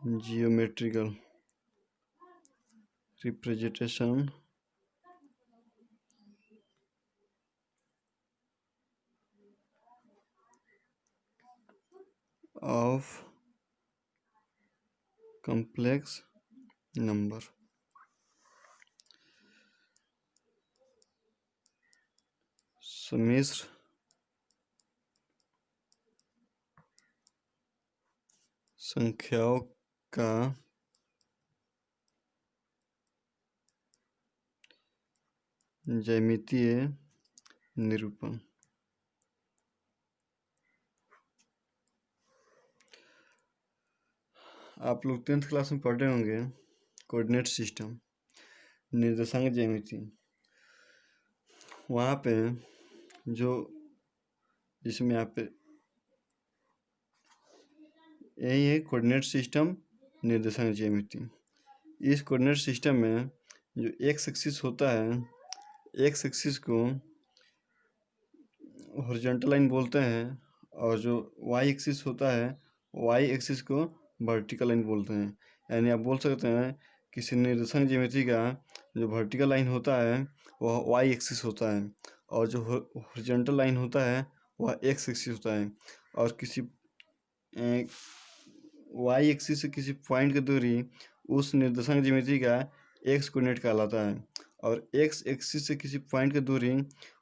geometrical representation of complex number। सम्मिश्र संख्याओं का ज्यामितीय निरूपण। आप लोग 10th क्लास में पढ़े होंगे कोऑर्डिनेट सिस्टम, निर्देशांक ज्यामिति। वहाँ पे जो जिसमें यहाँ पे यही है कोऑर्डिनेट सिस्टम निर्देशांक ज्यामिति। इस कोऑर्डिनेट सिस्टम में जो एक्स एक्सिस होता है, एक्स एक्सिस को हॉरिजॉन्टल लाइन बोलते हैं, और जो वाई एक्सिस होता है, वाई एक्सिस को वर्टिकल लाइन बोलते हैं। यानी आप बोल सकते हैं किसी निर्देशांक ज्यामिति का जो वर्टिकल लाइन होता है वह वाई एक्सिस होता है, और जो हॉरिजॉन्टल लाइन होता है वह एक्स एक्सिस होता है। और किसी वाई एक्सिस से किसी पॉइंट की दूरी उस निर्देशांक ज्यामिति का एक्स कोऑर्डिनेट कहलाता है, और एक्स एक्सिस से किसी पॉइंट की दूरी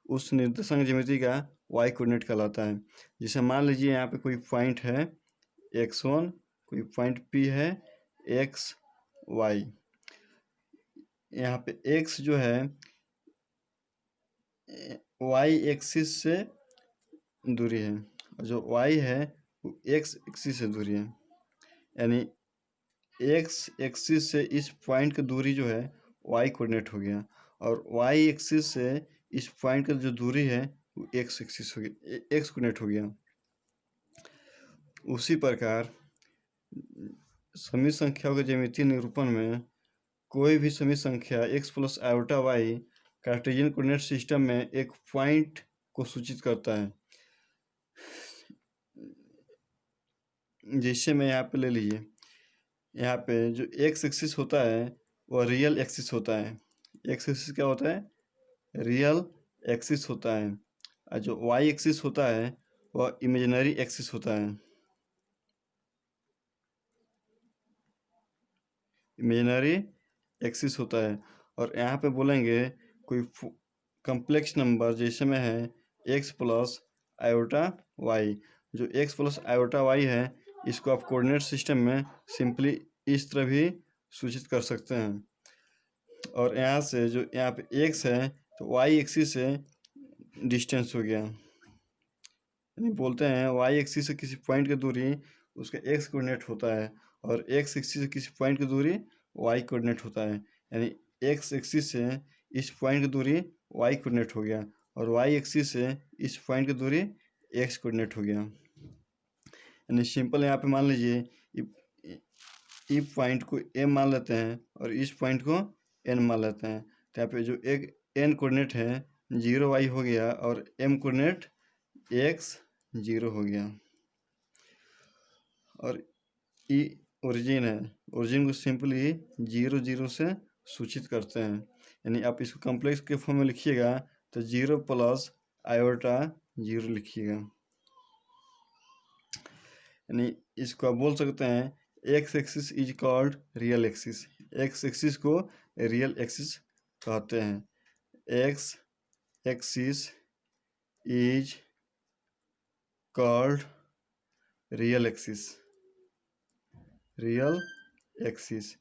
उस निर्देशांक ज्यामिति का वाई कोऑर्डिनेट कहलाता है। जैसे मान लीजिए यहाँ पे कोई पॉइंट है x1, कोई पॉइंट P है x y। यहाँ पे x जो है y एक्सिस से दूरी है, और जो y है वो x एक्सिस से दूरी है। यानी x एक्सिस से इस पॉइंट की दूरी जो है y कोऑर्डिनेट हो गया, और y एक्सिस से इस पॉइंट का जो दूरी है वो x एक्सिस हो गया, x कोऑर्डिनेट हो गया। उसी प्रकार समित संख्याओं के ज्यामितीय निरूपण में कोई भी समित संख्या x plus iota y Cartesian coordinate system में एक पॉइंट को सूचित करता है। जैसे मैं यहाँ पे ले लीजिए, यहाँ पे जो x एक्सिस होता है वह रियल एक्सिस होता है। x एक्सिस क्या होता है? रियल एक्सिस होता है। और जो y एक्सिस होता है वह इमेजिनरी एक्सिस होता है। इमेजिनरी एक्सिस होता है। और यहाँ पे बोलेंगे कोई कम्प्लेक्स नंबर जैसे में है x प्लस आयोटा y। जो x प्लस आयोटा y है इसको आप कोऑर्डिनेट सिस्टम में सिंपली इस तरह भी सूचित कर सकते हैं। और यहाँ से जो यहाँ पे x है तो y एक्सिस से डिस्टेंस हो गया, यानी बोलते हैं y एक्सिस से किसी पॉइंट की दूरी उसका x कोऑर्डिनेट होता है, और x एक्सिस से किसी पॉइंट की दूरी y कोऑर्डिनेट होता है। यानी x एक्सिस से इस पॉइंट की दूरी y कोऑर्डिनेट हो गया, और y एक्सिस से इस पॉइंट की दूरी x कोऑर्डिनेट हो गया। यानी सिंपल यहाँ पे मान लीजिए इस पॉइंट को m मान लेते हैं और इस पॉइंट को n मान लेते हैं, तो यहाँ पे जो एक n कोऑर्डिनेट है 0y हो गया, और m कोऑर्डिनेट x 0 हो गया। और ई ओरिजिन है, ओरिजिन को सिंपली 0 0 से सूचित करते हैं। यानी आप इसको कॉम्प्लेक्स के फॉर्म में लिखिएगा तो 0 प्लस आयोटा 0 लिखिएगा। यानी इसको आप बोल सकते हैं x axis is called real axis. X axis को रियल एक्सिस कहते हैं। X axis is called real axis, real axis,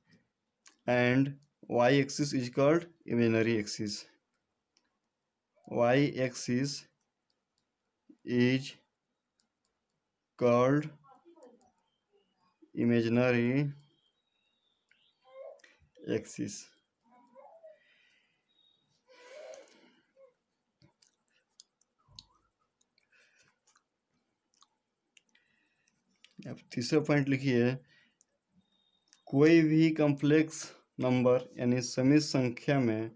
and y axis is called imaginary axis. Y axis is called imaginary axis. अब तीसरा point लिखिए, कोई भी complex number यानी समित संख्या में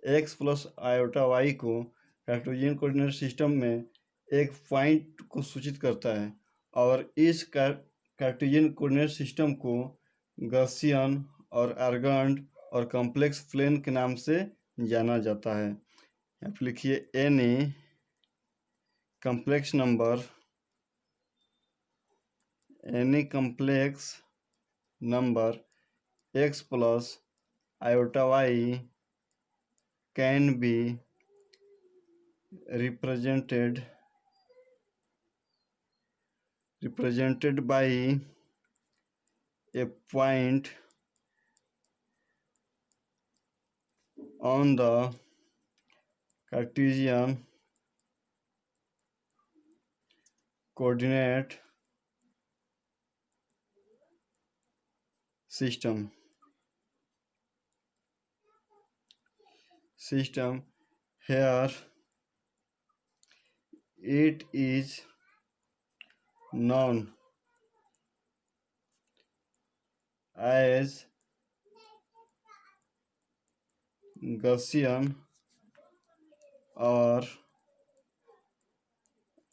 x प्लस आयोटा y को कार्टेशियन कोऑर्डिनेट सिस्टम में एक पॉइंट को सूचित करता है, और इस कार्टेशियन कोऑर्डिनेट सिस्टम को गॉसियन और आर्गंड और कॉम्प्लेक्स प्लेन के नाम से जाना जाता है। यहाँ पे लिखिए any complex number x plus iota y can be represented by a point on the Cartesian coordinate system here it is known as Gausian or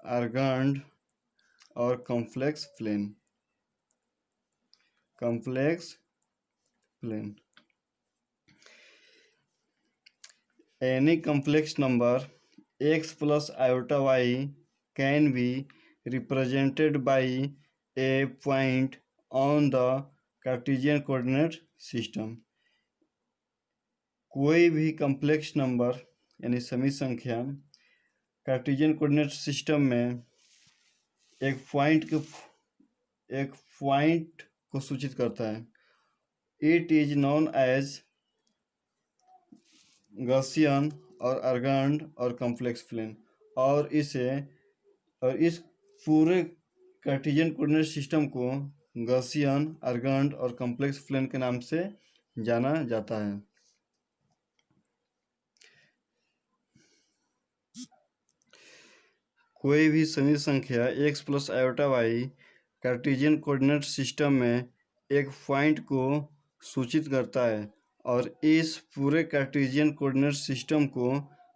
Argand or complex plane. Any complex number x plus iota y can be represented by a point on the Cartesian coordinate system. कोई भी complex number यानी समी संख्या Cartesian coordinate system में एक point को सूचित करता है। It is known as Gaussian और आर्गंड और कॉम्प्लेक्स प्लेन और इस पूरे कार्टेशियन कोऑर्डिनेट सिस्टम को गॉसियन, आर्गंड और कॉम्प्लेक्स प्लेन के नाम से जाना जाता है। कोई भी समी संख्या x plus iota y Cartesian coordinate system में एक पॉइंट को सूचित करता है और इस पूरे कार्टेशियन कोऑर्डिनेट सिस्टम को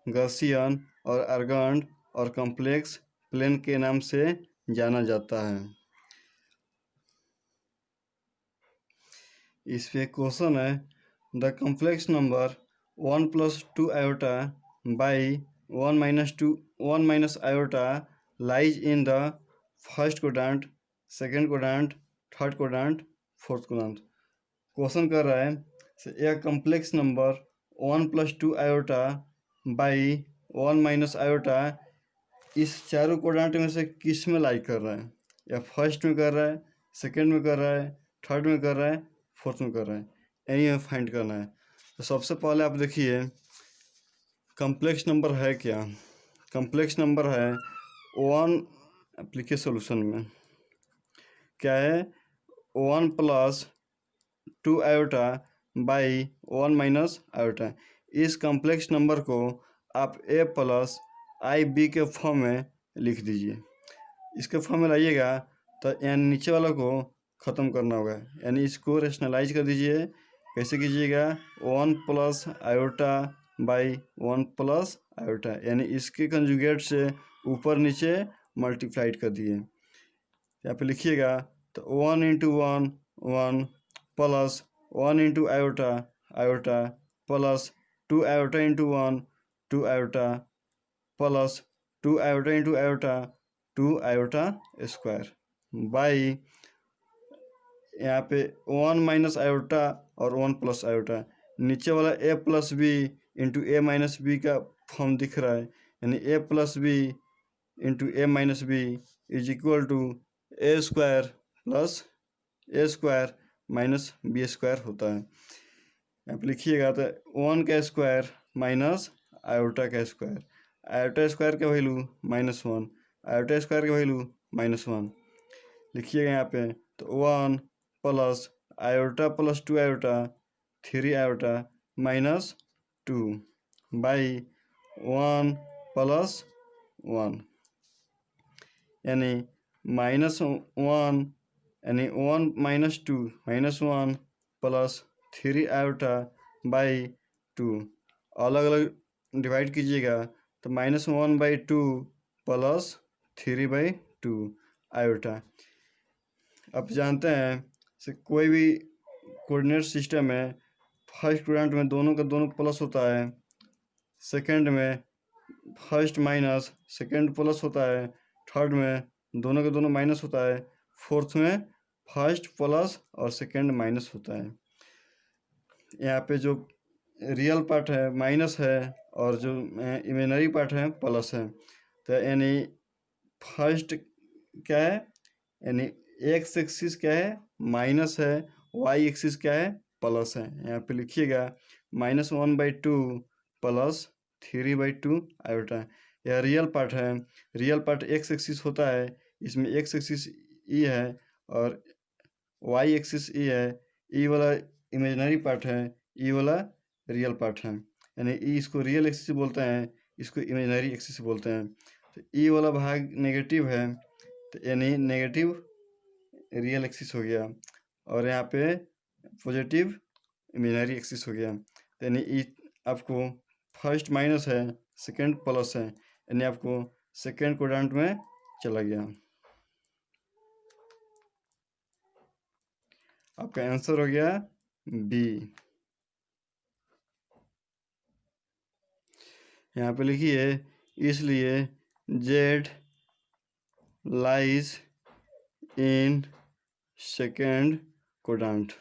गॉसियन और आर्गंड और कॉम्प्लेक्स प्लेन के नाम से जाना जाता है। इस पे क्वेश्चन है the complex number 1 plus 2 iota by 1 minus iota lies in the first quadrant, second quadrant, third quadrant, fourth quadrant. Question कर रहा है एक complex number 1 plus 2 iota by 1 minus iota इस चारों क्वाड्रेंट में से किस में लाई कर रहा है, या फर्स्ट में कर रहा है, सेकंड में कर रहा है, थर्ड में कर रहा है, फोर्थ में कर रहा है, यही हमें फाइंड करना है। तो सबसे पहले आप देखिए कॉम्प्लेक्स नंबर है क्या। कॉम्प्लेक्स नंबर है 1, आप लिखिए सोल्यूशन में क्या है 1 plus 2 iota by 1 minus iota. इस कॉम्प्लेक्स नंबर को आप a प्लस आई बी के फॉर्म में लिख दीजिए। इसके फॉर्म में लाइएगा तो यानी नीचे वाला को ख़त्म करना होगा, यानी इसको रेशनलाइज कर दीजिए। कैसे कीजिएगा 1 plus iota by 1 plus iota, यानी इसके कंजुगेट से ऊपर नीचे मल्टीप्लाइड कर दिए। यहाँ पे लिखिएगा तो 1 into 1 1 plus 1 into iota iota plus 2 iota into 1 2 iota plus 2 iota into iota 2 iota square by यहाँ पे 1 माइनस आयोटा और 1 प्लस आयोटा। नीचे वाला a plus b into a minus b का फॉर्म दिख रहा है, यानी a plus b into a minus b is equal to a square plus a square minus b square होता है। यहाँ पे लिखिएगा तो 1 का स्क्वायर माइनस आयोटा का स्क्वायर, आयोटा स्क्वायर का वैल्यू -1, आयोटा स्क्वायर का वैल्यू -1 लिखिएगा यहाँ पे। तो 1 plus iota plus 2 iota 3 iota -2 by 1 plus 1 यानी -1 यानी 1 -2 -1 प्लस 3 आयोटा बाई 2 अलग अलग डिवाइड कीजिएगा तो -1/2 प्लस 3/2 आयोटा। अब जानते हैं से कोई भी कोऑर्डिनेट सिस्टम में फर्स्ट क्वाड्रेंट में दोनों का दोनों प्लस होता है, सेकंड में फर्स्ट माइनस सेकंड प्लस होता है, थर्ड में दोनों का दोनों माइनस होता है, फोर्थ में फर्स्ट प्लस और सेकंड माइनस होता है। यहाँ पे जो रियल पार्ट है माइनस है और जो इमेजिनरी पार्ट है प्लस है। तो यानी फर्स्ट क्या है, यानी एक्स एक्सिस क्या है माइनस है, वाई एक्सिस क्या है प्लस है। यहाँ पे लिखिएगा -1/2 प्लस 3/2 आयोटा। यह रियल पार्ट है, रियल पार्ट एक्स एक्सिस होता है, इसमें एक्स एक्सिस ई है और वाई एक्सिस ई है, ई वाला इमेजिनरी पार्ट है, ई वाला रियल पार्ट है। यानी ई इसको रियल एक्सिस बोलते हैं, इसको इमेजिनरी एक्सिस बोलते हैं। तो ई वाला भाग नेगेटिव है, तो यानी नेगेटिव रियल एक्सिस हो गया, और यहाँ पे पॉजिटिव इमेजिनरी एक्सिस हो गया। यानी ई आपको फर्स्ट माइनस है, सेकंड प्लस है, यानी आपको सेकंड क्वाड्रेंट में चला गया। आपका आंसर हो गया बी। यहाँ पे लिखिए इसलिए Z lies in second quadrant.